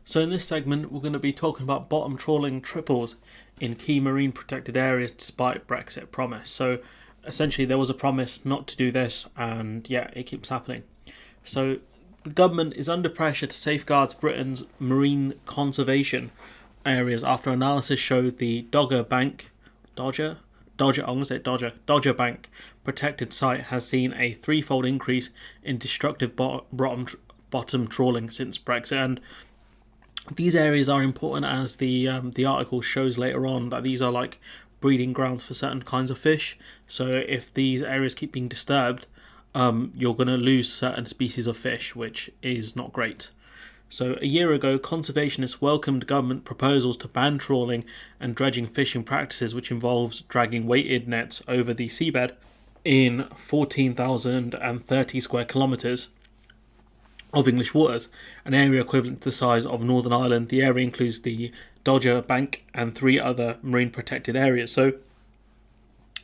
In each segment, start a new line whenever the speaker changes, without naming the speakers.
So in this segment, we're going to be talking about bottom trawling triples in key marine protected areas despite Brexit promise. So essentially there was a promise not to do this, and yeah, it keeps happening. So the government is under pressure to safeguard Britain's marine conservation areas after analysis showed the Dodger Bank protected site has seen a threefold increase in destructive bottom trawling since Brexit. And these areas are important, as the article shows later on, that these are like breeding grounds for certain kinds of fish. So if these areas keep being disturbed, you're going to lose certain species of fish, which is not great. So a year ago, conservationists welcomed government proposals to ban trawling and dredging fishing practices, which involves dragging weighted nets over the seabed in 14,030 square kilometres of English waters, an area equivalent to the size of Northern Ireland. The area includes the Dodger Bank and 3 other marine protected areas. So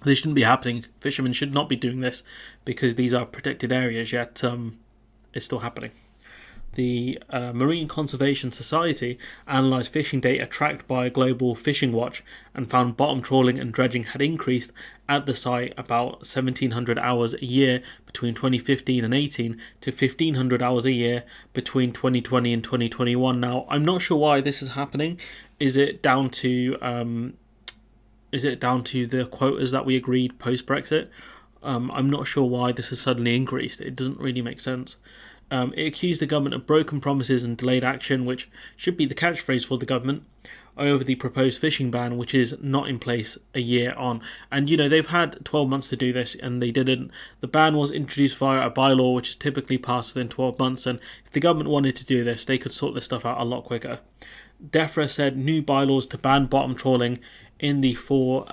this shouldn't be happening. Fishermen should not be doing this because these are protected areas, yet it's still happening. The Marine Conservation Society analysed fishing data tracked by Global Fishing Watch and found bottom trawling and dredging had increased at the site about 1,700 hours a year between 2015 and 18 to 1,500 hours a year between 2020 and 2021. Now, I'm not sure why this is happening. Is it down to the quotas that we agreed post-Brexit? I'm not sure why this has suddenly increased. It doesn't really make sense. It accused the government of broken promises and delayed action, which should be the catchphrase for the government, over the proposed fishing ban, which is not in place a year on. And, they've had 12 months to do this, and they didn't. The ban was introduced via a bylaw, which is typically passed within 12 months, and if the government wanted to do this, they could sort this stuff out a lot quicker. DEFRA said new bylaws to ban bottom trawling in the 4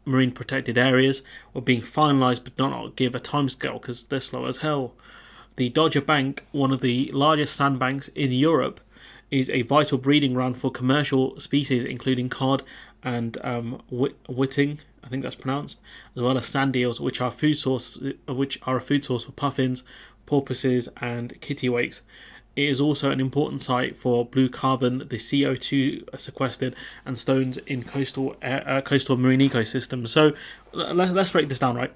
marine protected areas were being finalised, but not give a timescale because they're slow as hell. The Dodger Bank, one of the largest sandbanks in Europe, is a vital breeding ground for commercial species including cod and whiting, I think that's pronounced, as well as sand eels, which are a food source for puffins, porpoises, and kittiwakes. It is also an important site for blue carbon, the CO2 sequestered, and stones in coastal marine ecosystems. So let's break this down, right?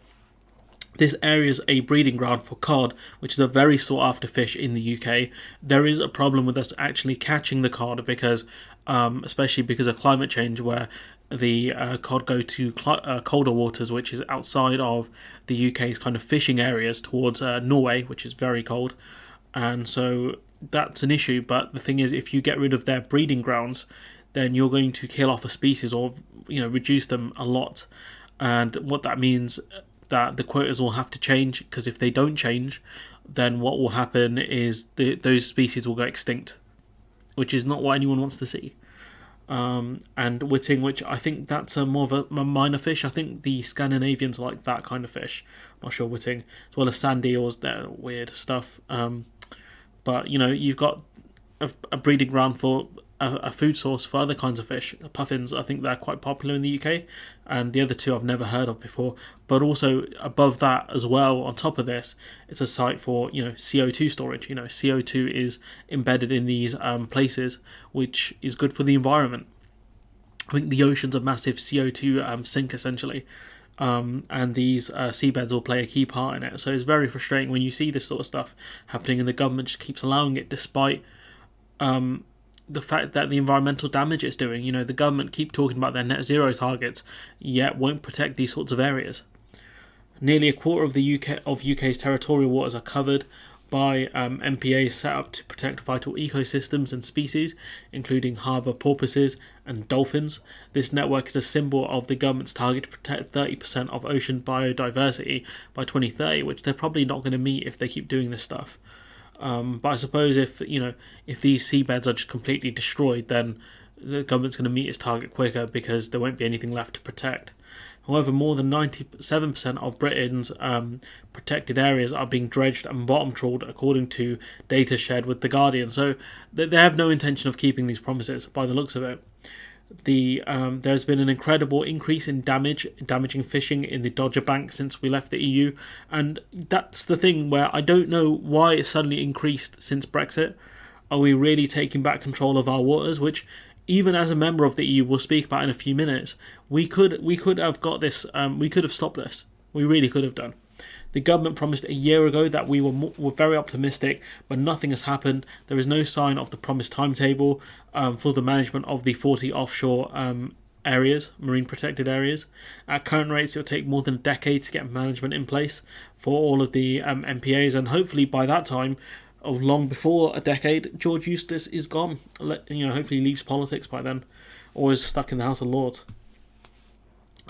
This area is a breeding ground for cod, which is a very sought-after fish in the UK. There is a problem with us actually catching the cod because, especially because of climate change, where the cod go to colder waters, which is outside of the UK's kind of fishing areas towards Norway, which is very cold. And so that's an issue. But the thing is, if you get rid of their breeding grounds, then you're going to kill off a species or reduce them a lot. And what that means that the quotas will have to change, because if they don't change, then what will happen is those species will go extinct, which is not what anyone wants to see. And whiting, which I think that's more of a minor fish. I think the Scandinavians like that kind of fish. I'm not sure whiting, as well as sand eels. They're weird stuff. But you've got a breeding ground for a food source for other kinds of fish. Puffins, I think they're quite popular in the UK, and the other 2 I've never heard of before. But also above that as well, on top of this, it's a site for CO2 storage. CO2 is embedded in these places, which is good for the environment. I think the ocean's a massive CO2 sink essentially, and these seabeds will play a key part in it. So it's very frustrating when you see this sort of stuff happening, and the government just keeps allowing it despite the fact that the environmental damage it's doing. The government keep talking about their net zero targets, yet won't protect these sorts of areas. Nearly a quarter of the UK's territorial waters are covered by MPAs set up to protect vital ecosystems and species, including harbour porpoises and dolphins. This network is a symbol of the government's target to protect 30% of ocean biodiversity by 2030, which they're probably not going to meet if they keep doing this stuff. But I suppose if these seabeds are just completely destroyed, then the government's going to meet its target quicker because there won't be anything left to protect. However, more than 97% of Britain's protected areas are being dredged and bottom trawled, according to data shared with The Guardian. So they have no intention of keeping these promises by the looks of it. There's been an incredible increase in damaging fishing in the Dodger Bank since we left the EU, and that's the thing where I don't know why it suddenly increased since Brexit. Are we really taking back control of our waters? Which, even as a member of the EU, we'll speak about in a few minutes. We could have got this. We could have stopped this. We really could have done. The government promised a year ago that were very optimistic, but nothing has happened. There is no sign of the promised timetable for the management of the 40 offshore areas, marine protected areas. At current rates, it will take more than a decade to get management in place for all of the MPAs, and hopefully by that time, or long before a decade, George Eustace is gone. Hopefully he leaves politics by then, or is stuck in the House of Lords.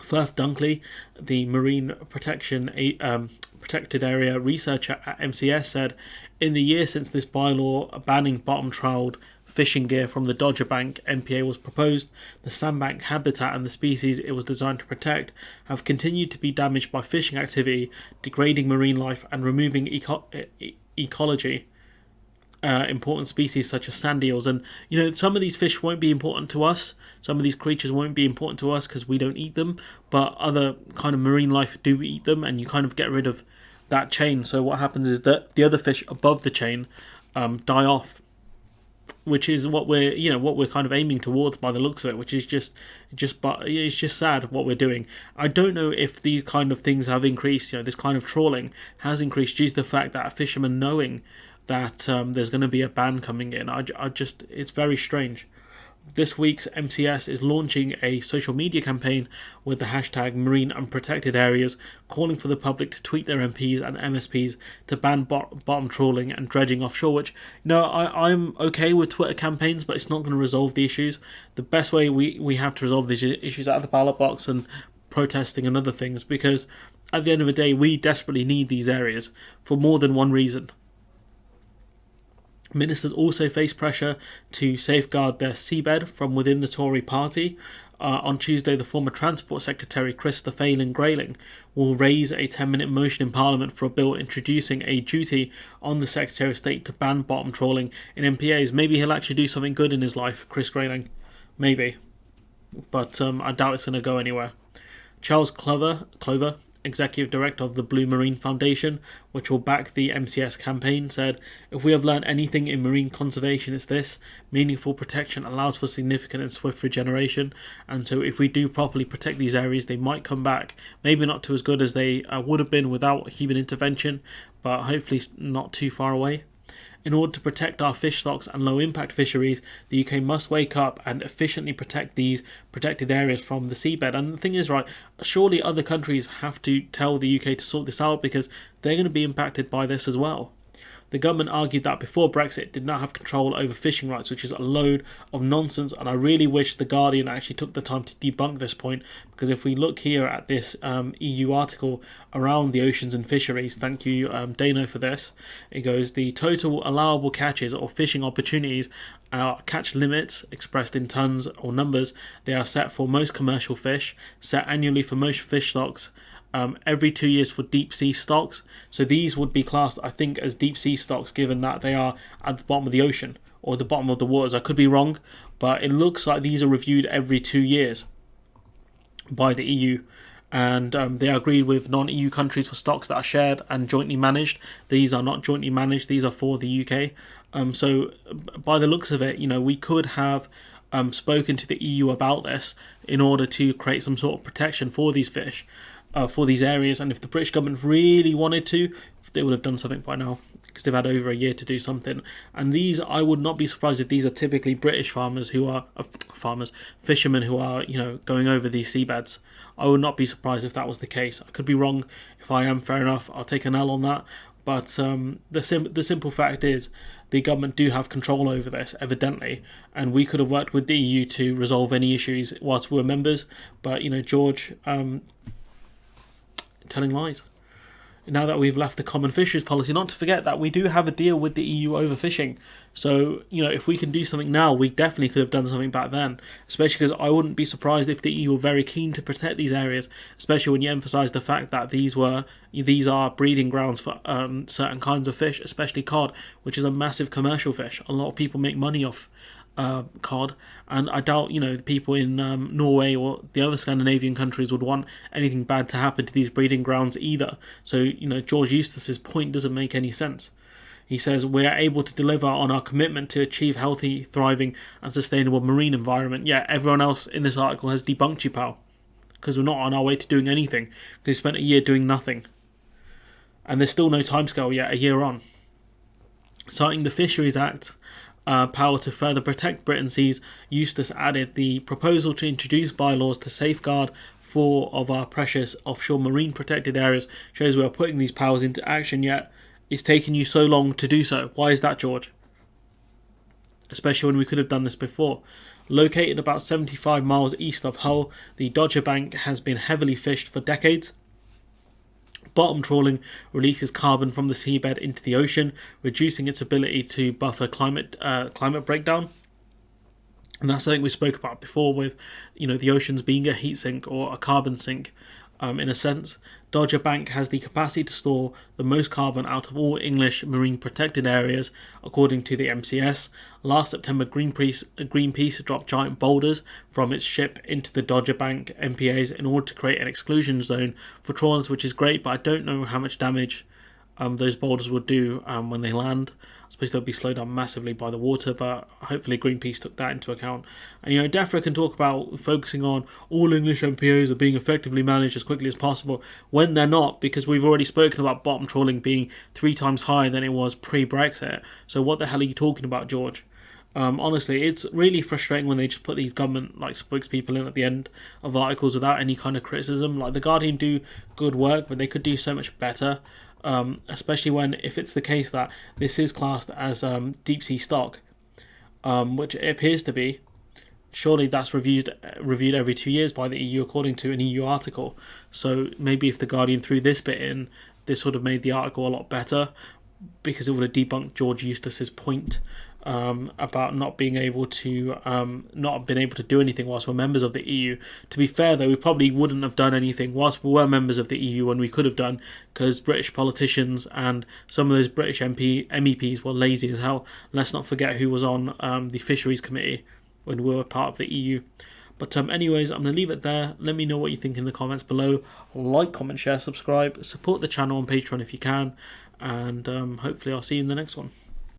Firth Dunkley, the marine protected area researcher at MCS, said, in the year since this bylaw banning bottom-troweled fishing gear from the Dodger Bank MPA was proposed, the sandbank habitat and the species it was designed to protect have continued to be damaged by fishing activity, degrading marine life and removing ecology. Important species such as sand eels, and some of these fish won't be important to us, some of these creatures won't be important to us because we don't eat them, but other kind of marine life do eat them, and you kind of get rid of that chain. So what happens is that the other fish above the chain die off, which is what we're kind of aiming towards by the looks of it, which is just it's just sad what we're doing. I don't know if these kind of things have increased. This kind of trawling has increased due to the fact that fishermen knowing that there's going to be a ban coming in. It's very strange. This week's MCS is launching a social media campaign with the hashtag Marine Unprotected Areas, calling for the public to tweet their MPs and MSPs to ban bottom trawling and dredging offshore, which, I'm okay with Twitter campaigns, but it's not going to resolve the issues. The best way we have to resolve these issues out of the ballot box and protesting and other things, because at the end of the day, we desperately need these areas for more than one reason. Ministers also face pressure to safeguard their seabed from within the Tory party. On Tuesday, the former Transport Secretary Christopher Grayling will raise a 10-minute motion in Parliament for a bill introducing a duty on the Secretary of State to ban bottom trawling in MPAs. Maybe he'll actually do something good in his life, Chris Grayling. Maybe. But I doubt it's going to go anywhere. Charles Clover, Executive Director of the Blue Marine Foundation, which will back the MCS campaign, said, if we have learned anything in marine conservation, it's this: meaningful protection allows for significant and swift regeneration, and so if we do properly protect these areas, they might come back, maybe not to as good as they would have been without human intervention, but hopefully not too far away. In order to protect our fish stocks and low-impact fisheries, the UK must wake up and efficiently protect these protected areas from the seabed. And the thing is, right, surely other countries have to tell the UK to sort this out, because they're going to be impacted by this as well. The government argued that before Brexit it did not have control over fishing rights, which is a load of nonsense, and I really wish The Guardian actually took the time to debunk this point, because if we look here at this EU article around the oceans and fisheries, thank you Dano for this, it goes, the total allowable catches or fishing opportunities are catch limits expressed in tons or numbers. They are set for most commercial fish, set annually for most fish stocks, every 2 years for deep sea stocks. So these would be classed, I think, as deep sea stocks, given that they are at the bottom of the ocean or the bottom of the waters. I could be wrong, but it looks like these are reviewed every 2 years by the EU, and they are agreed with non-EU countries for stocks that are shared and jointly managed. These are not jointly managed, these are for the UK. So by the looks of it, we could have spoken to the EU about this in order to create some sort of protection for these fish, for these areas, and if the British government really wanted to, they would have done something by now, because they've had over a year to do something. And these, I would not be surprised if these are typically British farmers who are fishermen who are going over these seabeds. I would not be surprised if that was the case. I could be wrong. If I am, fair enough, I'll take an L on that. But the simple fact is, the government do have control over this, evidently, and we could have worked with the EU to resolve any issues whilst we were members. But George telling lies. Now that we've left the common fisheries policy, not to forget that we do have a deal with the EU over fishing. So, if we can do something now, we definitely could have done something back then. Especially because I wouldn't be surprised if the EU were very keen to protect these areas, especially when you emphasise the fact that these are breeding grounds for certain kinds of fish, especially cod, which is a massive commercial fish. A lot of people make money off cod, and I doubt the people in Norway or the other Scandinavian countries would want anything bad to happen to these breeding grounds either. So George Eustace's point doesn't make any sense. He says, we are able to deliver on our commitment to achieve healthy, thriving and sustainable marine environment. Yeah, everyone else in this article has debunked you, pal. Because we're not on our way to doing anything. They spent a year doing nothing. And there's still no timescale yet, a year on. Citing the Fisheries Act, power to further protect Britain's seas, Eustace added the proposal to introduce bylaws to safeguard 4 of our precious offshore marine protected areas shows we are putting these powers into action, yet it's taken you so long to do so. Why is that, George? Especially when we could have done this before. Located about 75 miles east of Hull, the Dodger Bank has been heavily fished for decades. Bottom trawling releases carbon from the seabed into the ocean, reducing its ability to buffer climate breakdown. And that's something we spoke about before with, the oceans being a heat sink or a carbon sink, in a sense. Dodger Bank has the capacity to store the most carbon out of all English marine protected areas, according to the MCS. Last September, Greenpeace dropped giant boulders from its ship into the Dodger Bank MPAs in order to create an exclusion zone for trawlers, which is great, but I don't know how much damage those boulders would do when they land. I suppose they'll be slowed down massively by the water, but hopefully Greenpeace took that into account. And DEFRA can talk about focusing on all English MPOs are being effectively managed as quickly as possible, when they're not, because we've already spoken about bottom trawling being 3 times higher than it was pre-Brexit. So what the hell are you talking about, George? Honestly, it's really frustrating when they just put these government spokespeople in at the end of articles without any kind of criticism. Like, The Guardian do good work, but they could do so much better. Especially if it's the case that this is classed as deep sea stock, which it appears to be. Surely that's reviewed every 2 years by the EU, according to an EU article. So maybe if the Guardian threw this bit in, this would have made the article a lot better, because it would have debunked George Eustace's point about not being able to do anything whilst we're members of the EU. To be fair, though, we probably wouldn't have done anything whilst we were members of the EU when we could have done, because British politicians and some of those British MEPs were lazy as hell. Let's not forget who was on the Fisheries Committee when we were part of the EU. But anyways, I'm going to leave it there. Let me know what you think in the comments below. Like, comment, share, subscribe. Support the channel on Patreon if you can. And hopefully I'll see you in the next one.